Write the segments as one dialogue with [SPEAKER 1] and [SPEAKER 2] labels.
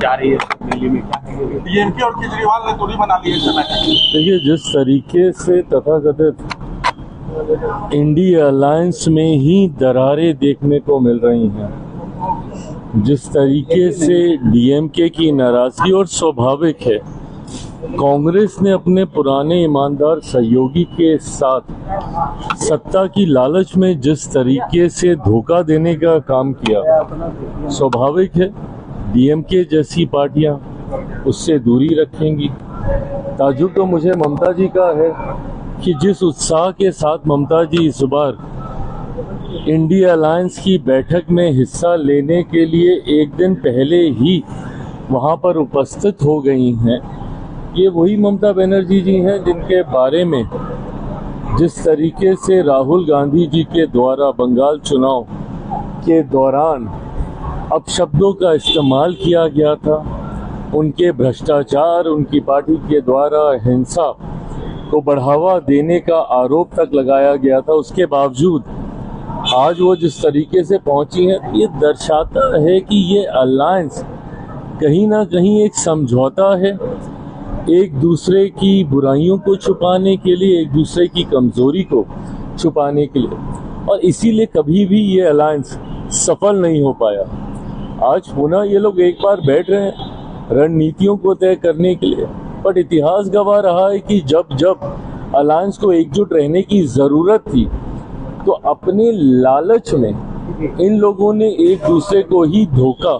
[SPEAKER 1] जा रही है दिल्ली में, क्या कहेंगे?
[SPEAKER 2] डीएमके और केजरीवाल ने दूरी बना ली है समय।
[SPEAKER 3] देखिए, जिस तरीके से तथाकथित इंडिया अलायंस में ही दरारें देखने को मिल रही हैं, जिस तरीके से डीएमके की नाराजगी, और स्वाभाविक है कांग्रेस ने अपने पुराने ईमानदार सहयोगी के साथ सत्ता की लालच में जिस तरीके से धोखा देने का काम किया, स्वाभाविक है डीएमके जैसी पार्टियां उससे दूरी रखेंगी। ताजुब तो मुझे ममता जी का है कि जिस उत्साह के साथ ममता जी इस बार इंडिया अलायंस की बैठक में हिस्सा लेने के लिए एक दिन पहले ही वहां पर उपस्थित हो गई हैं, ये वही ममता बनर्जी जी हैं जिनके बारे में जिस तरीके से राहुल गांधी जी के द्वारा बंगाल चुनाव के दौरान अपशब्दों का इस्तेमाल किया गया था, उनके भ्रष्टाचार, उनकी पार्टी के द्वारा हिंसा को बढ़ावा देने का आरोप तक लगाया गया था, उसके बावजूद आज वो जिस तरीके से पहुंची हैं, ये दर्शाता है कि ये अलायंस कहीं ना कहीं एक समझौता है, एक दूसरे की बुराइयों को छुपाने के लिए, एक दूसरे की कमजोरी को छुपाने के लिए, और इसीलिए कभी भी ये अलायंस सफल नहीं हो पाया। आज पुनः ये लोग एक बार बैठ रहे हैं रणनीतियों को तय करने के लिए, बट इतिहास गवाह रहा है कि जब जब अलायंस को एकजुट रहने की जरूरत थी तो अपने लालच में इन लोगों ने एक दूसरे को ही धोखा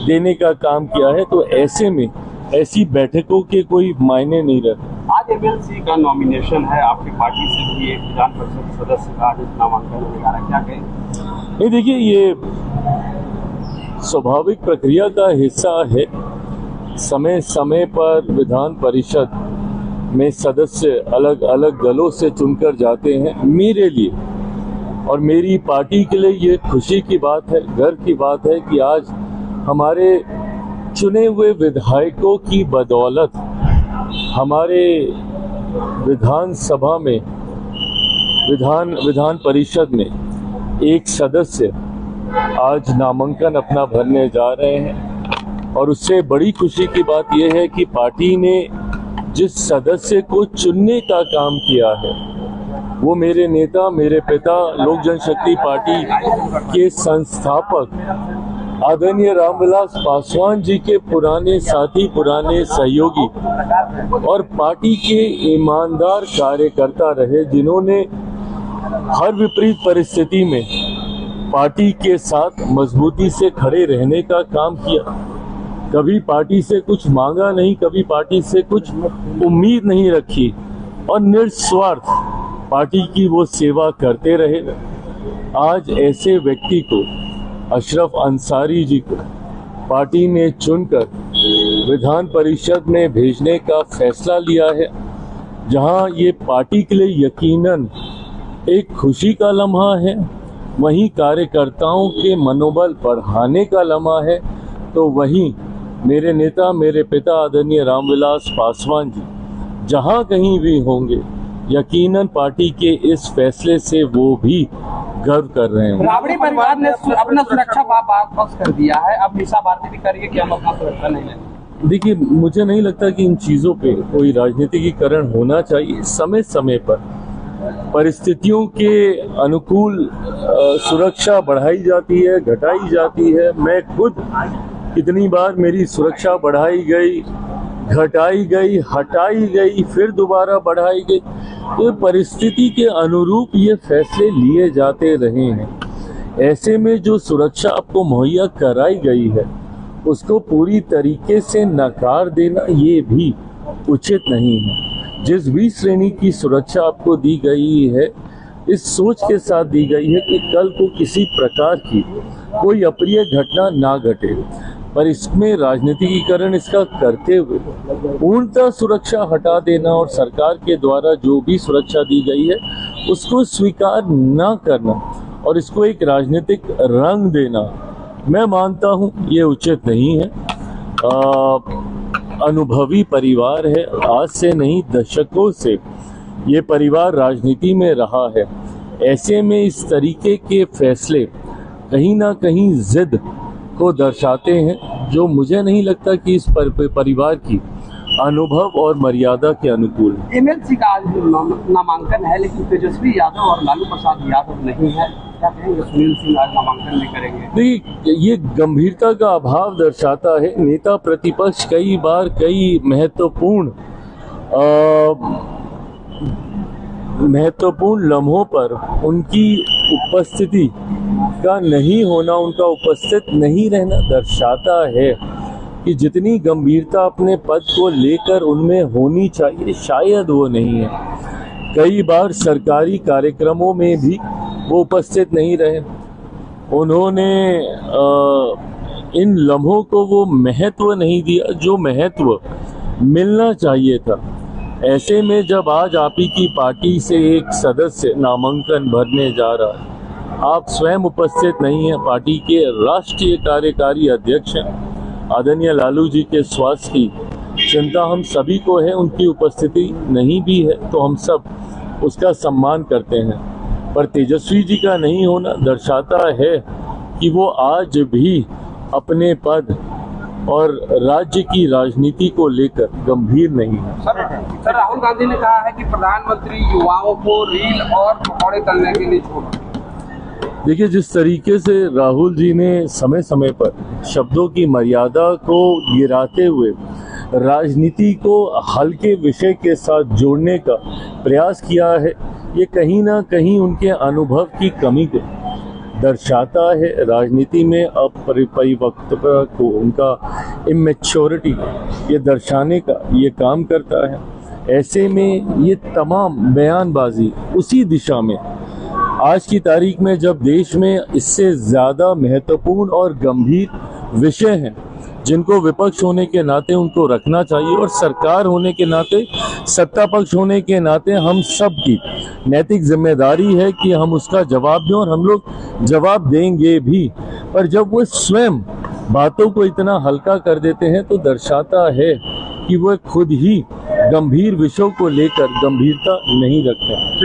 [SPEAKER 3] देने का काम किया है। तो ऐसे में ऐसी बैठकों के कोई मायने नहीं रहते।
[SPEAKER 1] आज एमएलसी का नॉमिनेशन है, आपकी पार्टी से भी एक विधान परिषद सदस्य का आज नामांकन होने जा रहा है, क्या कहें?
[SPEAKER 3] नहीं, देखिए, ये स्वाभाविक प्रक्रिया का हिस्सा है। समय समय पर विधान परिषद में सदस्य अलग अलग दलों से चुनकर जाते हैं। मेरे लिए और मेरी पार्टी के लिए ये खुशी की बात है, गर्व की बात है कि आज हमारे चुने हुए विधायकों की बदौलत हमारे विधानसभा में विधान परिषद में एक सदस्य आज नामांकन अपना भरने जा रहे हैं, और उससे बड़ी खुशी की बात यह है कि पार्टी ने जिस सदस्य को चुनने का काम किया है वो मेरे नेता, मेरे पिता, लोक जनशक्ति पार्टी के संस्थापक आदरणीय रामविलास पासवान जी के पुराने साथी, पुराने सहयोगी और पार्टी के ईमानदार कार्यकर्ता रहे, जिन्होंने हर विपरीत परिस्थिति में पार्टी के साथ मजबूती से खड़े रहने का काम किया। कभी पार्टी से कुछ मांगा नहीं, कभी पार्टी से कुछ उम्मीद नहीं रखी, और निस्वार्थ पार्टी की वो सेवा करते रहे। आज ऐसे व्यक्ति को, अशरफ अंसारी जी को, पार्टी ने चुनकर विधान परिषद में भेजने का फैसला लिया है, जहां ये पार्टी के लिए यकीनन एक खुशी का लम्हा है, वहीं कार्यकर्ताओं के मनोबल बढ़ाने का लम्हा है। तो वहीं मेरे नेता, मेरे पिता आदरणीय रामविलास पासवान जी जहां कहीं भी होंगे, यकीनन पार्टी के इस फैसले से वो भी गर्व कर रहे हैं।
[SPEAKER 1] राबड़ी परिवार ने अपना सुरक्षा वापस कर दिया है, अब निशा बातें भी करिए कि हम अपना सुरक्षा नहीं लेंगे।
[SPEAKER 3] देखिए, मुझे नहीं लगता कि इन चीज़ों पे कोई राजनीतिकीकरण होना चाहिए। समय समय पर परिस्थितियों के अनुकूल सुरक्षा बढ़ाई जाती है, घटाई जाती है। मैं खुद कितनी बार मेरी सुरक्षा बढ़ाई गई, घटाई गई, हटाई गई, फिर दोबारा बढ़ाई गई। तो परिस्थिति के अनुरूप ये फैसले लिए जाते रहे हैं। ऐसे में जो सुरक्षा आपको मुहैया कराई गई है उसको पूरी तरीके से नकार देना ये भी उचित नहीं है। जिस भी श्रेणी की सुरक्षा आपको दी गई है, इस सोच के साथ दी गई है कि कल को किसी प्रकार की कोई अप्रिय घटना ना घटे, पर इसमें राजनीतिकीकरण इसका करते हुए पूर्णतः सुरक्षा हटा देना और सरकार के द्वारा जो भी सुरक्षा दी गई है उसको स्वीकार न करना और इसको एक राजनीतिक रंग देना, मैं मानता हूं ये उचित नहीं है। अनुभवी परिवार है, आज से नहीं दशकों से ये परिवार राजनीति में रहा है। ऐसे में इस तरीके के फैसले कहीं ना कहीं जिद को दर्शाते हैं। जो मुझे नहीं लगता कि इस परिवार की अनुभव और मर्यादा के अनुकूल है।
[SPEAKER 1] एमएलसी का आज नामांकन है, लेकिन तेजस्वी यादव और लालू प्रसाद यादव नहीं है, क्या कहेंगे? सुनील सिंह आज नामांकन नहीं करेंगे।
[SPEAKER 3] नहीं, ये गंभीरता का अभाव दर्शाता है। नेता प्रतिपक्ष कई बार कई महत्वपूर्ण लम्हों पर उनकी उपस्थिति का नहीं होना, उनका उपस्थित नहीं रहना दर्शाता है कि जितनी गंभीरता अपने पद को लेकर उनमें होनी चाहिए शायद वो नहीं है। कई बार सरकारी कार्यक्रमों में भी वो उपस्थित नहीं रहे। उन्होंने इन लम्हों को वो महत्व नहीं दिया जो महत्व मिलना चाहिए था। ऐसे में जब आज आप ही की पार्टी से एक सदस्य नामांकन भरने जा रहा है, आप स्वयं उपस्थित नहीं हैं, पार्टी के राष्ट्रीय कार्यकारी अध्यक्ष हैं, आदरणीय लालू जी के स्वास्थ्य की चिंता हम सभी को है, उनकी उपस्थिति नहीं भी है तो हम सब उसका सम्मान करते हैं, पर तेजस्वी जी का नहीं होना दर्शाता है कि वो आज भी अपने पद और राज्य की राजनीति को लेकर गंभीर नहीं है।
[SPEAKER 1] सर राहुल गांधी ने कहा है कि प्रधानमंत्री युवाओं को रील और पकौड़े तलने के लिए छोड़ा।
[SPEAKER 3] देखिए, जिस तरीके से राहुल जी ने समय समय पर शब्दों की मर्यादा को गिराते हुए राजनीति को हल्के विषय के साथ जोड़ने का प्रयास किया है, ये कहीं ना कहीं उनके अनुभव की कमी को दर्शाता है। राजनीति में अपरिपक्वता को, उनका इमेच्योरिटी ये दर्शाने का ये काम करता है। ऐसे में ये तमाम बयानबाजी उसी दिशा में आज की तारीख में, जब देश में इससे ज़्यादा महत्वपूर्ण और गंभीर विषय हैं जिनको विपक्ष होने के नाते उनको रखना चाहिए और सरकार होने के नाते, सत्ता पक्ष होने के नाते हम सब की नैतिक जिम्मेदारी है कि हम उसका जवाब दें और हम लोग जवाब देंगे भी। पर जब वो स्वयं बातों को इतना हल्का कर देते हैं तो दर्शाता है कि वो खुद ही गंभीर विषयों को लेकर गंभीरता नहीं रखते हैं।